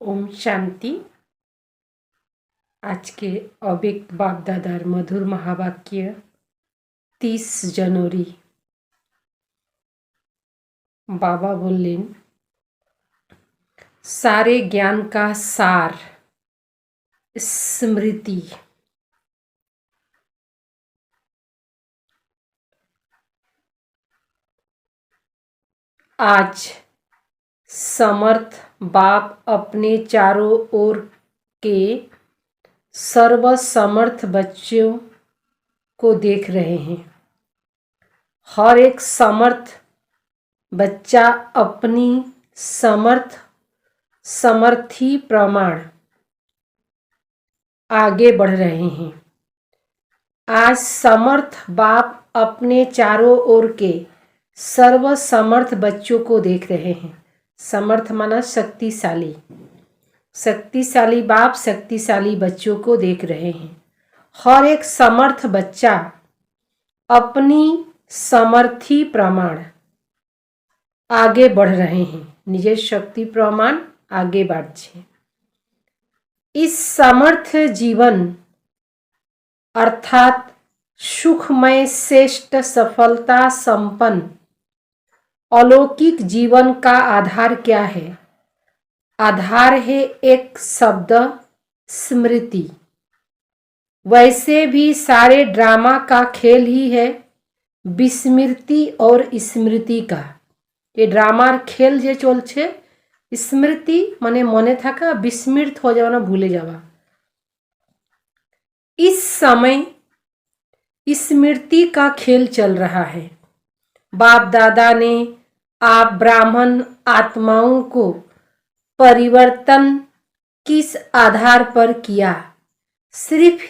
ओम शांति। आज के अव्यक्त बाप दादार मधुर महावाक्य 30 जनवरी। बाबा बोलें, सारे ज्ञान का सार स्मृति। आज समर्थ बाप अपने चारों ओर के सर्वसमर्थ बच्चों को देख रहे हैं। हर एक समर्थ बच्चा अपनी समर्थी प्रमाण आगे बढ़ रहे हैं। आज समर्थ बाप अपने चारों ओर के सर्वसमर्थ बच्चों को देख रहे हैं। समर्थ माना शक्तिशाली। शक्तिशाली बाप शक्तिशाली बच्चों को देख रहे हैं। हर एक समर्थ बच्चा अपनी समर्थी प्रमाण आगे बढ़ रहे हैं। निजे शक्ति प्रमाण आगे बढ़े। इस समर्थ जीवन अर्थात सुखमय श्रेष्ठ सफलता संपन्न अलौकिक जीवन का आधार क्या है? आधार है एक शब्द स्मृति। वैसे भी सारे ड्रामा का खेल ही है विस्मृति और स्मृति का। ये ड्रामार खेल जे चलछे स्मृति माने मने थाका, विस्मृत हो जाना भूले जावा। इस समय स्मृति का खेल चल रहा है। बाप दादा ने आप ब्राह्मण आत्माओं को परिवर्तन किस आधार पर किया? सिर्फ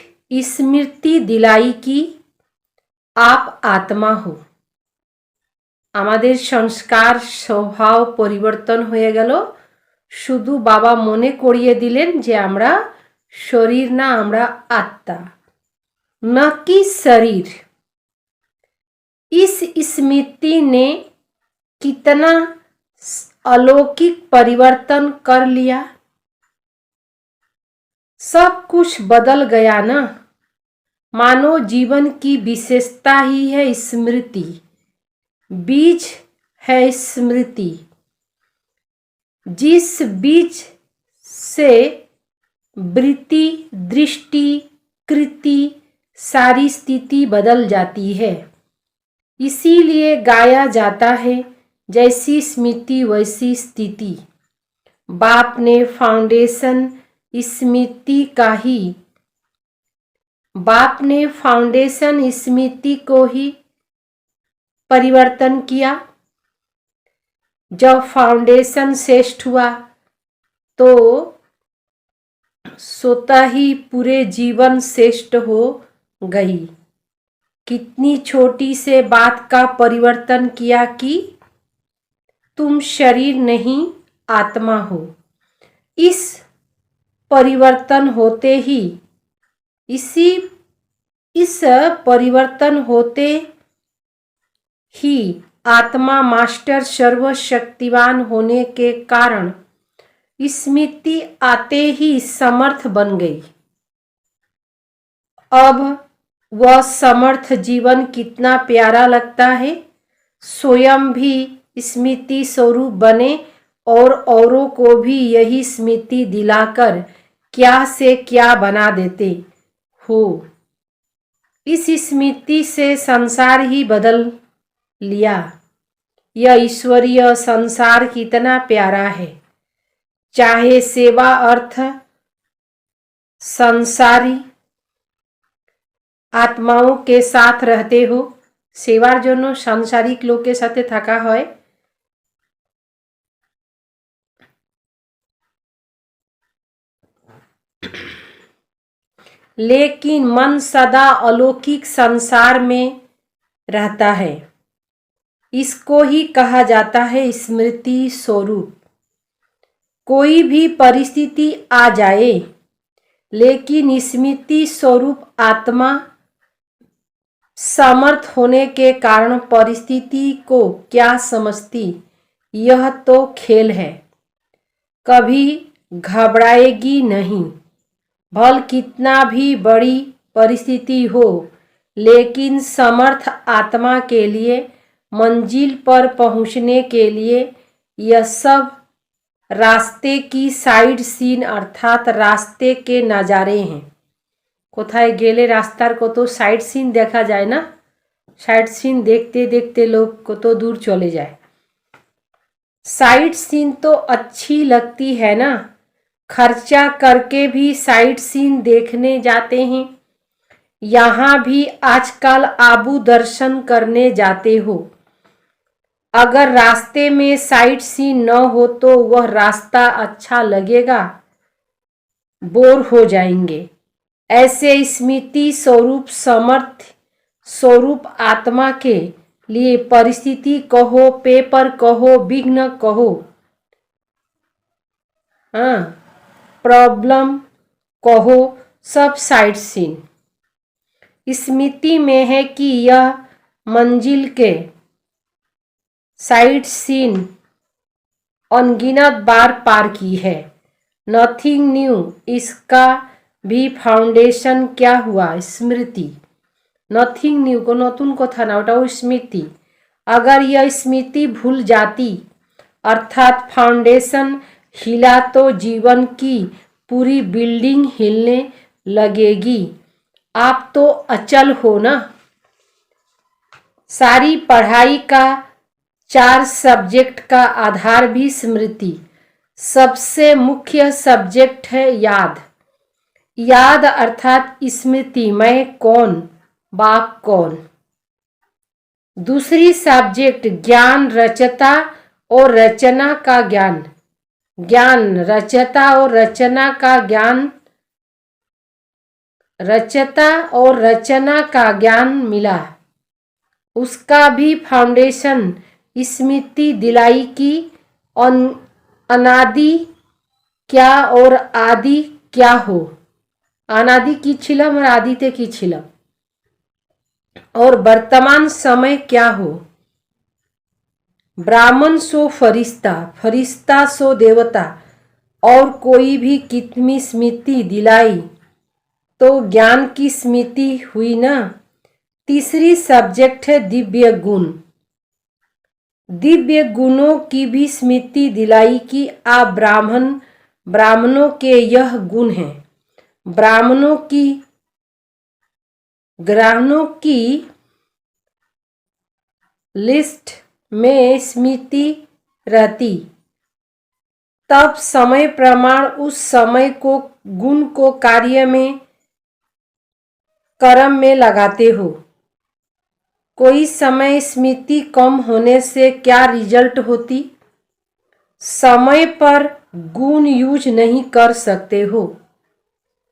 स्मृति दिलाई कि आप आत्मा हो। आमादेर संस्कार स्वभाव परिवर्तन हो गेल। शुधु बाबा मने करिए दिलेन जे आमरा शरीर ना, आमरा आत्मा न कि शरीर। इस स्मृति ने कितना अलौकिक परिवर्तन कर लिया। सब कुछ बदल गया ना। मानो जीवन की विशेषता ही है स्मृति। बीज है स्मृति। जिस बीज से वृत्ति, दृष्टि, कृति सारी स्थिति बदल जाती है। इसीलिए गाया जाता है जैसी स्मृति वैसी स्थिति। बाप ने फाउंडेशन स्मृति का ही स्मृति को ही परिवर्तन किया। जब फाउंडेशन श्रेष्ठ हुआ तो स्वतः ही पूरे जीवन श्रेष्ठ हो गई। कितनी छोटी से बात का परिवर्तन किया कि तुम शरीर नहीं आत्मा हो। इस परिवर्तन होते ही आत्मा मास्टर सर्वशक्तिवान होने के कारण स्मृति आते ही समर्थ बन गई। अब वह समर्थ जीवन कितना प्यारा लगता है। स्वयं भी स्मृति स्वरूप बने और औरों को भी यही स्मृति दिलाकर क्या से क्या बना देते हो। इस स्मृति से संसार ही बदल लिया। यह ईश्वरीय संसार कितना प्यारा है। चाहे सेवा अर्थ संसारी आत्माओं के साथ रहते हो। सेवार जोनो सांसारिक लोग के साथे थाका है। लेकिन मन सदा अलौकिक संसार में रहता है। इसको ही कहा जाता है स्मृति स्वरूप। कोई भी परिस्थिति आ जाए लेकिन स्मृति स्वरूप आत्मा समर्थ होने के कारण परिस्थिति को क्या समझती, यह तो खेल है। कभी घबराएगी नहीं। भल कितना भी बड़ी परिस्थिति हो, लेकिन समर्थ आत्मा के लिए मंजिल पर पहुंचने के लिए यह सब रास्ते की साइड सीन अर्थात रास्ते के नज़ारे हैं। कोথায় गेले रास्तार को तो साइड सीन देखा जाए ना, साइड सीन देखते देखते लोग को तो दूर चले जाए। साइड सीन तो अच्छी लगती है ना, खर्चा करके भी साइड सीन देखने जाते हैं। यहाँ भी आजकल आबू दर्शन करने जाते हो। अगर रास्ते में साइड सीन न हो तो वह रास्ता अच्छा लगेगा, बोर हो जाएंगे। ऐसे स्मृति स्वरूप समर्थ स्वरूप आत्मा के लिए परिस्थिति कहो, पेपर कहो, विघ्न कहो, प्रॉब्लम कहो, सब साइड सीन स्मृति में है कि यह मंजिल के साइड सीन अनगिनत बार पार की है। नथिंग न्यू, इसका भी फाउंडेशन क्या हुआ? स्मृति। नथिंग न्यू को नतून कथा ना, ওটাও स्मृति। अगर यह स्मृति भूल जाती अर्थात फाउंडेशन हिला तो जीवन की पूरी बिल्डिंग हिलने लगेगी। आप तो अचल हो ना। सारी पढ़ाई का 4 सब्जेक्ट का आधार भी स्मृति। सबसे मुख्य सब्जेक्ट है याद। याद अर्थात स्मृति, मैं कौन, बाप कौन। दूसरी सब्जेक्ट ज्ञान, रचता और रचना का ज्ञान। ज्ञान, रचता और रचना का ज्ञान, रचता और रचना का ज्ञान मिला। उसका भी फाउंडेशन स्मृति दिलाई की अनादि क्या और आदि क्या हो। अनादि की छिलम और आदिते की छिलम, और वर्तमान समय क्या हो। ब्राह्मण सो फरिश्ता, फरिश्ता सो देवता, और कोई भी कितनी स्मृति दिलाई तो ज्ञान की स्मृति हुई ना। तीसरी सब्जेक्ट है दिव्य गुण। दिव्य गुणों की भी स्मृति दिलाई कि आप ब्राह्मणों के यह गुण हैं। ब्राह्मणों की लिस्ट में स्मृति रहती, तब समय प्रमाण उस समय को गुण को कार्य में कर्म में लगाते हो। कोई समय स्मृति कम होने से क्या रिजल्ट होती? समय पर गुण यूज नहीं कर सकते हो।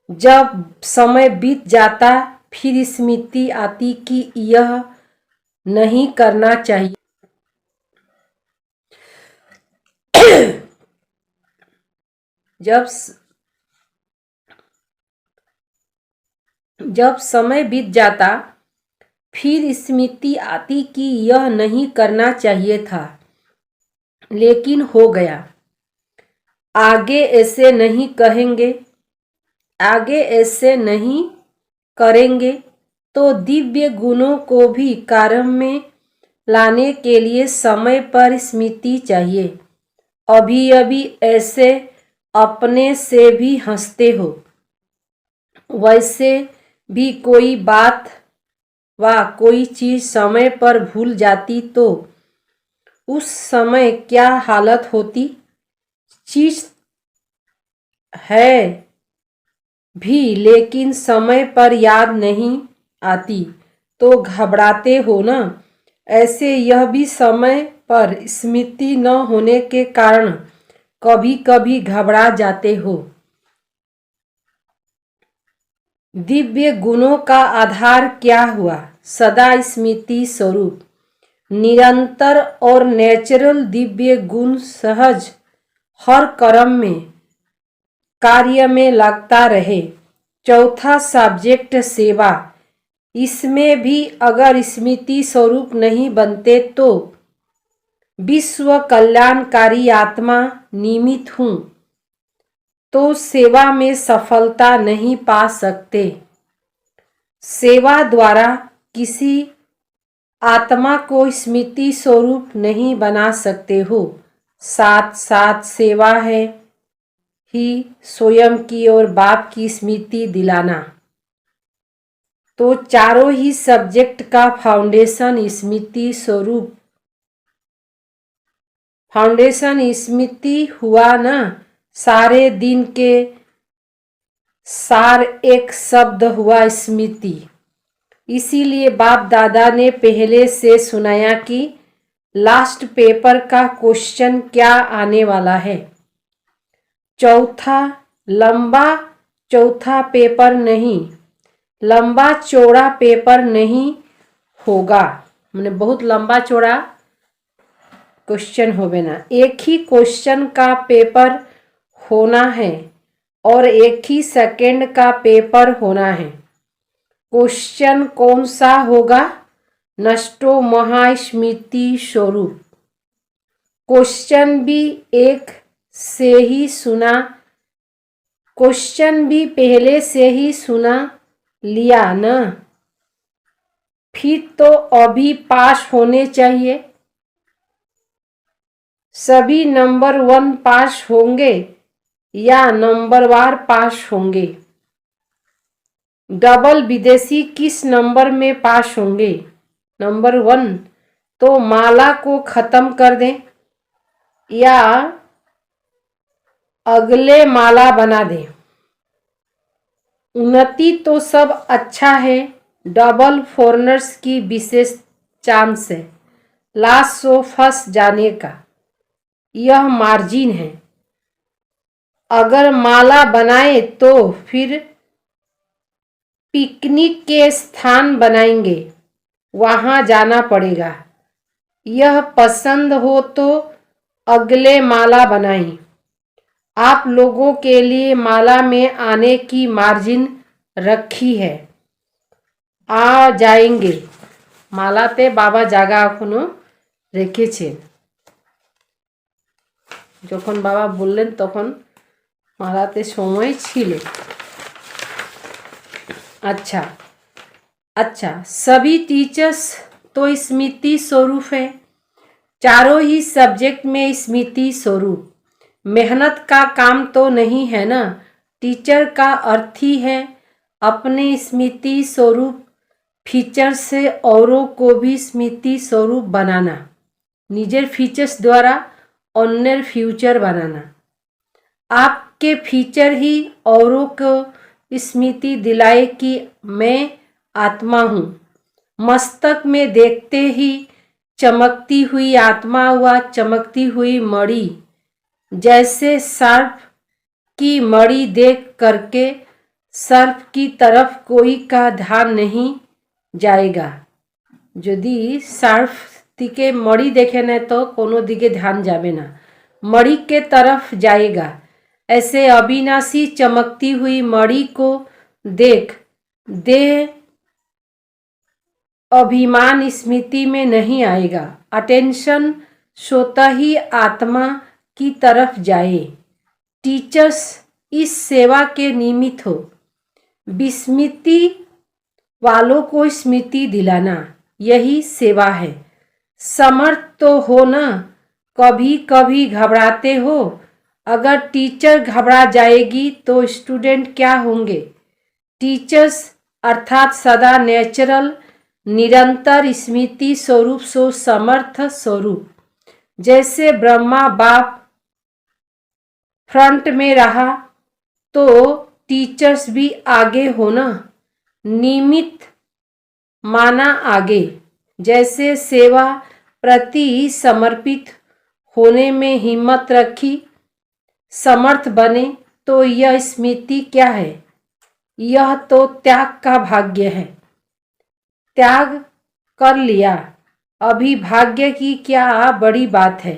जब समय बीत जाता फिर स्मृति आती कि यह नहीं करना चाहिए। जब समय बीत जाता फिर स्मृति आती कि यह नहीं करना चाहिए था, लेकिन हो गया। आगे ऐसे नहीं कहेंगे, आगे ऐसे नहीं करेंगे तो दिव्य गुणों को भी कार्य में लाने के लिए समय पर स्मृति चाहिए। अभी अभी ऐसे अपने से भी हंसते हो, वैसे भी कोई बात व कोई चीज़ समय पर भूल जाती तो उस समय क्या हालत होती? चीज़ है भी लेकिन समय पर याद नहीं आती तो घबराते हो ना। ऐसे यह भी समय पर स्मृति न होने के कारण कभी कभी घबरा जाते हो। दिव्य गुणों का आधार क्या हुआ? सदा स्मृति स्वरूप, निरंतर और नेचुरल दिव्य गुण सहज हर कर्म में कार्य में लगता रहे। चौथा सब्जेक्ट सेवा। इसमें भी अगर स्मृति स्वरूप नहीं बनते तो विश्व कल्याणकारी आत्मा निमित्त हूँ, तो सेवा में सफलता नहीं पा सकते। सेवा द्वारा किसी आत्मा को स्मृति स्वरूप नहीं बना सकते हो। साथ साथ सेवा है ही स्वयं की और बाप की स्मृति दिलाना। तो चारों ही सब्जेक्ट का फाउंडेशन स्मृति स्वरूप, फाउंडेशन स्मृति हुआ ना। सारे दिन के सार एक शब्द हुआ स्मृति। इसीलिए बाप दादा ने पहले से सुनाया कि लास्ट पेपर का क्वेश्चन क्या आने वाला है। चौथा पेपर नहीं, लंबा चौड़ा पेपर नहीं होगा। मैंने बहुत लंबा चौड़ा क्वेश्चन होवे ना, एक ही क्वेश्चन का पेपर होना है और एक ही सेकंड का पेपर होना है। क्वेश्चन कौन सा होगा? नष्टो महास्मृति स्वरूप। क्वेश्चन भी एक से ही सुना, क्वेश्चन भी पहले से ही सुना लिया ना, फिर तो अभी पास होने चाहिए। सभी नंबर 1 पास होंगे या नंबरवार पास होंगे? डबल विदेशी किस नंबर में पास होंगे? नंबर 1। तो माला को खत्म कर दें या अगले माला बना दें। उन्नति तो सब अच्छा है, डबल फॉरनर्स की विशेष चांस है लास्ट शो फंस जाने का, यह मार्जिन है। अगर माला बनाए तो फिर पिकनिक के स्थान बनाएंगे, वहाँ जाना पड़ेगा। यह पसंद हो तो अगले माला बनाएं। आप लोगों के लिए माला में आने की मार्जिन रखी है, आ जाएंगे। मालाते बाबा জায়গা এখনো রেখেছেন। যখন বাবা বললেন তখন মালাতে সময় ছিল। अच्छा, सभी टीचर्स तो स्मृति स्वरूप है। चारों ही सब्जेक्ट में स्मृति स्वरूप। मेहनत का काम तो नहीं है ना। टीचर का अर्थ ही है अपने स्मृति स्वरूप फीचर से औरों को भी स्मृति स्वरूप बनाना, निजेर फीचर्स द्वारा अन्यर फ्यूचर बनाना। आपके फीचर ही औरों को स्मृति दिलाए कि मैं आत्मा हूँ। मस्तक में देखते ही चमकती हुई आत्मा व चमकती हुई मणि, जैसे सर्प की मणि देख करके सर्प की तरफ कोई का ध्यान नहीं जाएगा। यदि सर्प दिके मणि देखे न तो कोनो दिके ध्यान जाबे ना, मणि के तरफ जाएगा। ऐसे अविनाशी चमकती हुई मणि को देख देह अभिमान स्मृति में नहीं आएगा। अटेंशन स्वतः ही आत्मा की तरफ जाए। टीचर्स इस सेवा के निमित्त हो। विस्मृति वालों को स्मृति दिलाना, यही सेवा है। समर्थ तो हो ना, कभी कभी घबराते हो। अगर टीचर घबरा जाएगी तो स्टूडेंट क्या होंगे? टीचर्स अर्थात सदा नेचुरल निरंतर स्मृति स्वरूप सो समर्थ स्वरूप। जैसे ब्रह्मा बाप फ्रंट में रहा तो टीचर्स भी आगे होना, निमित्त माना आगे। जैसे सेवा प्रति समर्पित होने में हिम्मत रखी, समर्थ बने तो यह स्मृति क्या है? यह तो त्याग का भाग्य है। त्याग कर लिया, अभी भाग्य की क्या बड़ी बात है।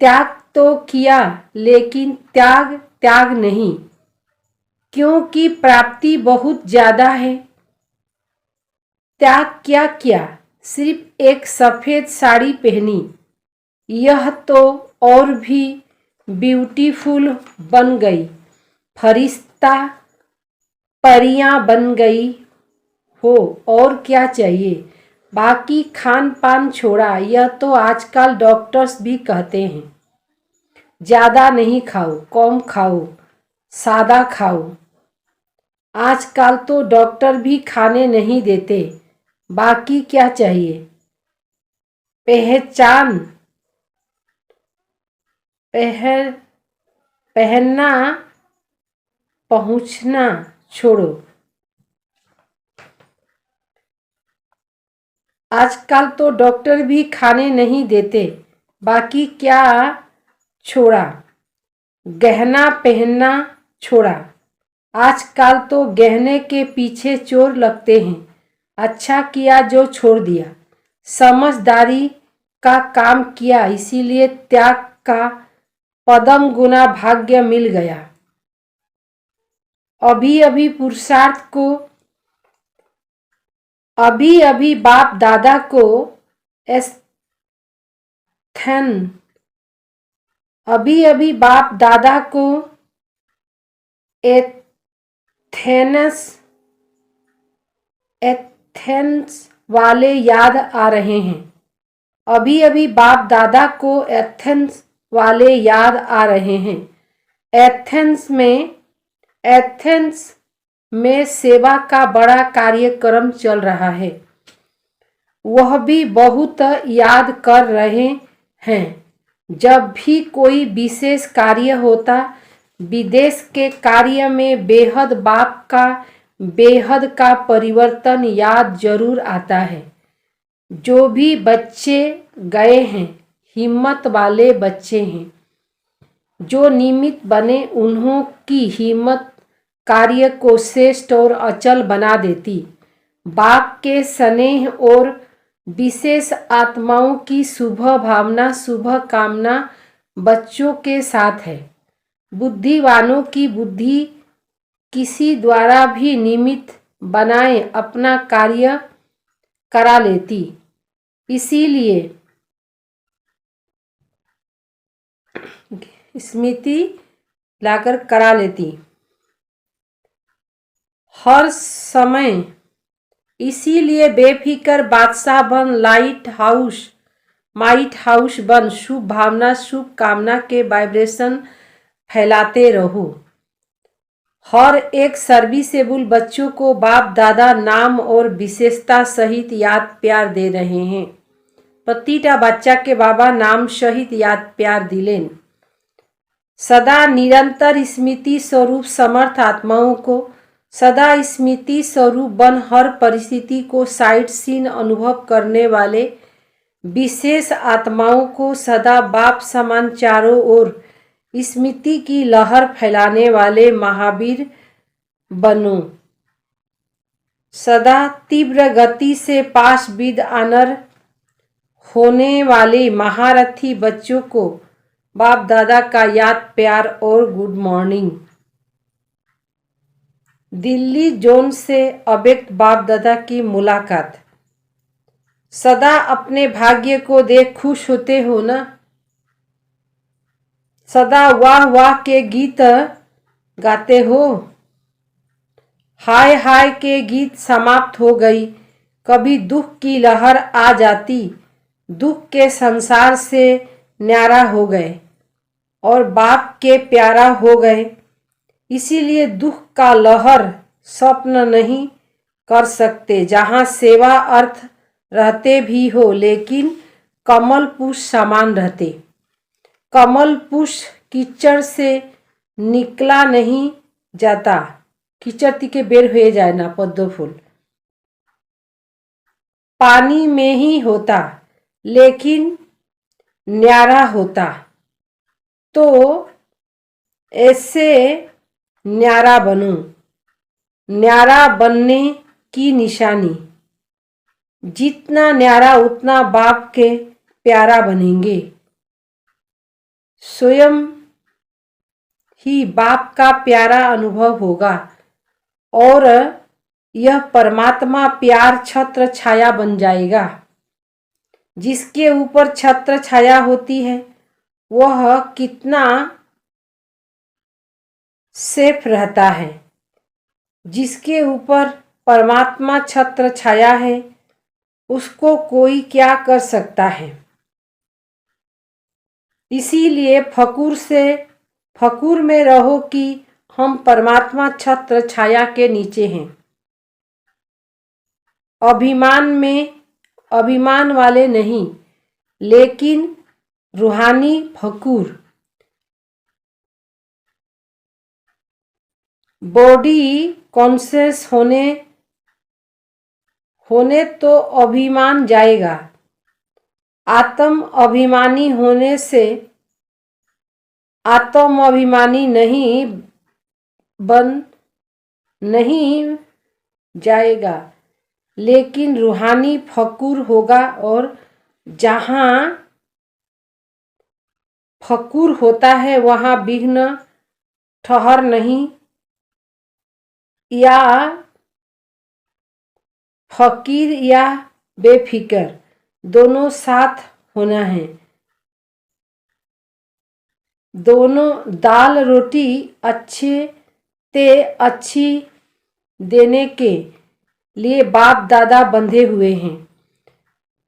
त्याग तो किया लेकिन त्याग नहीं, क्योंकि प्राप्ति बहुत ज्यादा है। त्याग क्या किया? सिर्फ एक सफेद साड़ी पहनी, यह तो और भी ब्यूटीफुल बन गई। फरिश्ता परियां बन गई हो, और क्या चाहिए। बाकी खान पान छोड़ा, यह तो आजकल डॉक्टर्स भी कहते हैं। ज़्यादा नहीं खाओ, कम खाओ, सादा खाओ। आजकल तो डॉक्टर भी खाने नहीं देते। बाकी क्या चाहिए। पहचान पहन पहनना पहुंचना छोड़ो। आजकल तो डॉक्टर भी खाने नहीं देते। बाकी क्या छोड़ा। गहना पहनना छोड़ा। आजकल तो गहने के पीछे चोर लगते हैं। अच्छा किया जो छोड़ दिया। समझदारी का काम किया, इसीलिए त्याग का पदम गुना भाग्य मिल गया। अभी अभी पुरुषार्थ को अभी अभी बाप दादा को एस्थेन अभी अभी बाप दादा को एथेंस एथेंस वाले याद आ रहे हैं। अभी अभी बाप दादा को एथेंस वाले याद आ रहे हैं। एथेंस में सेवा का बड़ा कार्यक्रम चल रहा है। वह भी बहुत याद कर रहे हैं। जब भी कोई विशेष कार्य होता, विदेश के कार्य में बेहद का परिवर्तन याद जरूर आता है। जो भी बच्चे गए हैं, हिम्मत वाले बच्चे हैं। जो निमित्त बने, उन्हों की हिम्मत कार्य को श्रेष्ठ और अचल बना देती। बाप के स्नेह और विशेष आत्माओं की शुभ भावना, शुभ कामना बच्चों के साथ है। बुद्धिवानों की बुद्धि किसी द्वारा भी निमित्त बनाए अपना कार्य करा लेती। इसीलिए स्मृति लाकर करा लेती हर समय। इसीलिए बेफिक्र बादशाह बन, माइट हाउस बन, शुभ भावना शुभ कामना के वाइब्रेशन फैलाते रहो। हर एक सर्विसेबल बच्चों को बाप दादा नाम और विशेषता सहित याद प्यार दे रहे हैं। प्रतिटा बच्चा के बाबा नाम सहित याद प्यार दिलेन। सदा निरंतर स्मृति स्वरूप समर्थ आत्माओं को, सदा स्मृति स्वरूप बन हर परिस्थिति को साइड सीन अनुभव करने वाले विशेष आत्माओं को, सदा बाप समान चारों ओर स्मृति की लहर फैलाने वाले महावीर बनो। सदा तीव्र गति से पास विद आनर होने वाले महारथी बच्चों को बाप दादा का याद प्यार और गुड मॉर्निंग। दिल्ली जोन से अव्यक्त बाप दादा की मुलाकात। सदा अपने भाग्य को देख खुश होते हो ना। सदा वाह वाह के गीत गाते हो। हाय हाय के गीत समाप्त हो गई। कभी दुख की लहर आ जाती, दुख के संसार से न्यारा हो गए और बाप के प्यारा हो गए। इसीलिए दुख का लहर स्वप्न नहीं कर सकते। जहाँ सेवा अर्थ रहते भी हो, लेकिन कमल पुष्प समान रहते। कमल पुष्प कीचड़ से निकला नहीं जाता। कीचड़ के बेर हो जाए ना पद्म फूल, पानी में ही होता, लेकिन न्यारा होता। तो ऐसे न्यारा बनो। न्यारा बनने की निशानी, जितना न्यारा उतना बाप के प्यारा बनेंगे। स्वयं ही बाप का प्यारा अनुभव होगा और यह परमात्मा प्यार छत्र छाया बन जाएगा। जिसके ऊपर छत्र छाया होती है, वह कितना सेफ रहता है। जिसके ऊपर परमात्मा छत्र छाया है उसको कोई क्या कर सकता है। इसीलिए फकूर में रहो कि हम परमात्मा छत्र छाया के नीचे हैं। अभिमान वाले नहीं, लेकिन रूहानी फकूर। बॉडी कॉन्शियस होने तो अभिमान जाएगा। आत्म अभिमानी होने से आत्म अभिमानी नहीं जाएगा, लेकिन रूहानी फकूर होगा। और जहाँ फकूर होता है वहाँ विघ्न ठहर नहीं, या फकीर या बेफिक्र दोनों साथ होना है। दोनों दाल रोटी अच्छी देने के लिए बाप दादा बंधे हुए हैं।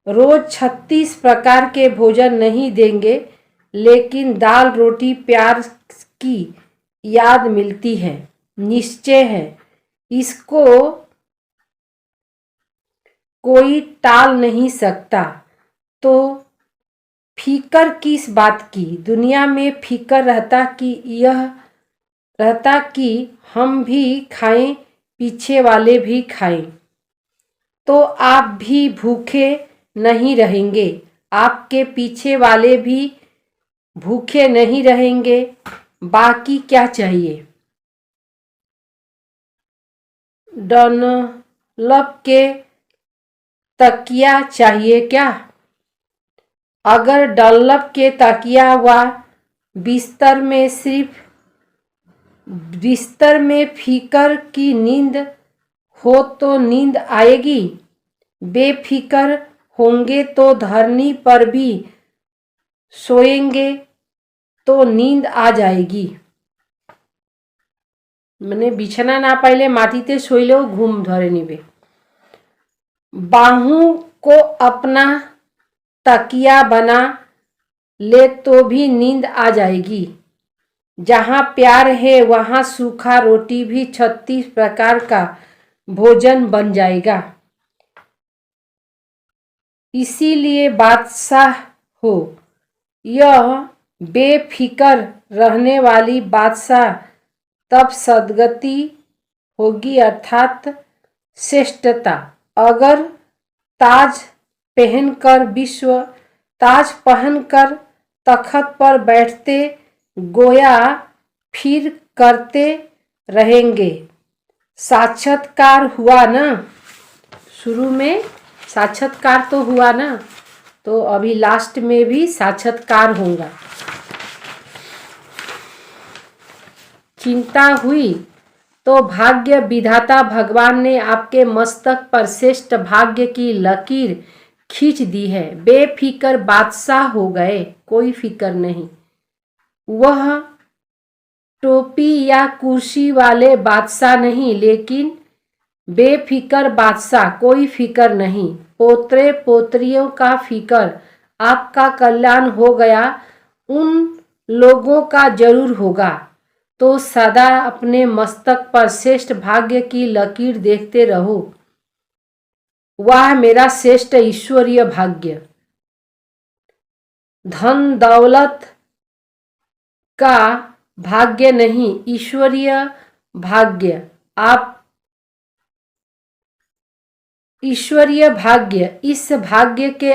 रोज 36 प्रकार के भोजन नहीं देंगे, लेकिन दाल रोटी प्यार की याद मिलती है, निश्चय है। इसको कोई टाल नहीं सकता। तो फिकर किस बात की? दुनिया में फिकर रहता कि हम भी खाएं, पीछे वाले भी खाएं, तो आप भी भूखे नहीं रहेंगे, आपके पीछे वाले भी भूखे नहीं रहेंगे। बाकी क्या चाहिए? डनलप के तकिया चाहिए क्या? अगर डनलप के तकिया व बिस्तर में फिकर की नींद हो तो नींद आएगी। बेफिक्र होंगे तो धरनी पर भी सोएंगे तो नींद आ जाएगी। मैंने बिछना ना पाइले माटीते शोइलेও घुम धरे निबे। बाहों को अपना तकिया बना ले तो भी नींद आ जाएगी। जहाँ प्यार है वहाँ सूखा रोटी भी 36 प्रकार का भोजन बन जाएगा। इसीलिए बादशाह हो। यह बेफिक्र रहने वाली बादशाह तब सदगति होगी, अर्थात श्रेष्ठता। अगर ताज पहनकर तख्त पर बैठते गोया फिर करते रहेंगे। साक्षात्कार हुआ ना? शुरू में साक्षात्कार तो हुआ ना, तो अभी लास्ट में भी साक्षात्कार होगा। चिंता हुई तो भाग्य विधाता भगवान ने आपके मस्तक पर श्रेष्ठ भाग्य की लकीर खींच दी है। बेफिक्र बादशाह हो गए, कोई फिक्र नहीं। वह टोपी या कुर्सी वाले बादशाह नहीं, लेकिन बेफिक्र बादशाह, कोई फिक्र नहीं। पोतरे पोतरियों का फिक्र, आपका कल्याण हो गया, उन लोगों का जरूर होगा। तो सदा अपने मस्तक पर श्रेष्ठ भाग्य की लकीर देखते रहो। वाह मेरा श्रेष्ठ ईश्वरीय भाग्य। धन दौलत का भाग्य नहीं, ईश्वरीय भाग्य। ईश्वरीय भाग्य, इस भाग्य के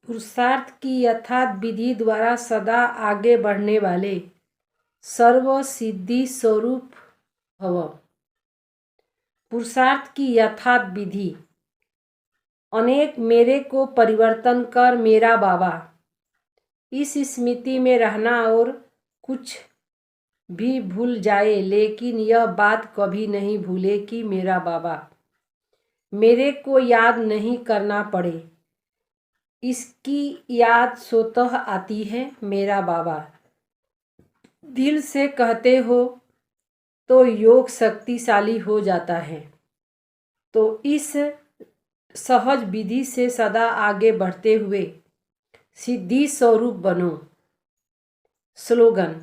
पुरुषार्थ की यथार्थ विधि द्वारा सदा आगे बढ़ने वाले सर्व सिद्धि स्वरूप भव। पुरुषार्थ की यथार्थ विधि। अनेक मेरे को परिवर्तन कर मेरा बाबा। इस स्मृति में रहना और कुछ भी भूल जाए, लेकिन यह बात कभी नहीं भूले कि मेरा बाबा। मेरे को याद नहीं करना पड़े, इसकी याद स्वतः आती है मेरा बाबा। दिल से कहते हो तो योग शक्तिशाली हो जाता है। तो इस सहज विधि से सदा आगे बढ़ते हुए सिद्धि स्वरूप बनो। स्लोगन: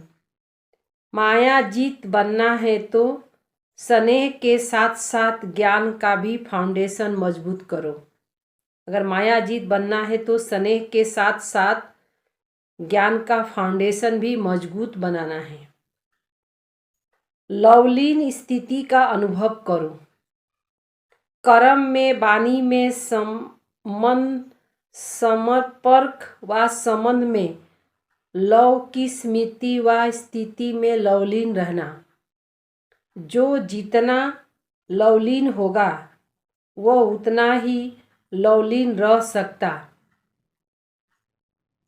माया जीत बनना है तो स्नेह के साथ साथ ज्ञान का भी फाउंडेशन मजबूत करो। अगर माया जीत बनना है तो स्नेह के साथ साथ ज्ञान का फाउंडेशन भी मजबूत बनाना है। लवलीन स्थिति का अनुभव करो। कर्म में, वाणी में, समर्पक व संबंध में लव की स्मृति व स्थिति में लवलीन रहना। जो जितना लवलीन होगा वह उतना ही लवलीन रह सकता।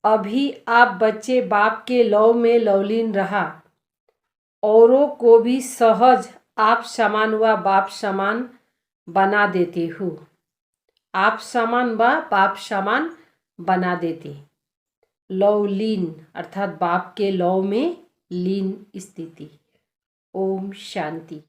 अभी आप बच्चे बाप के लव में लवलीन रहा, औरों को भी सहज आप समान व बाप समान बना देते हो। आप समान व बाप समान बना देते। लवलीन अर्थात बाप के लव में लीन स्थिति। ओम शांति।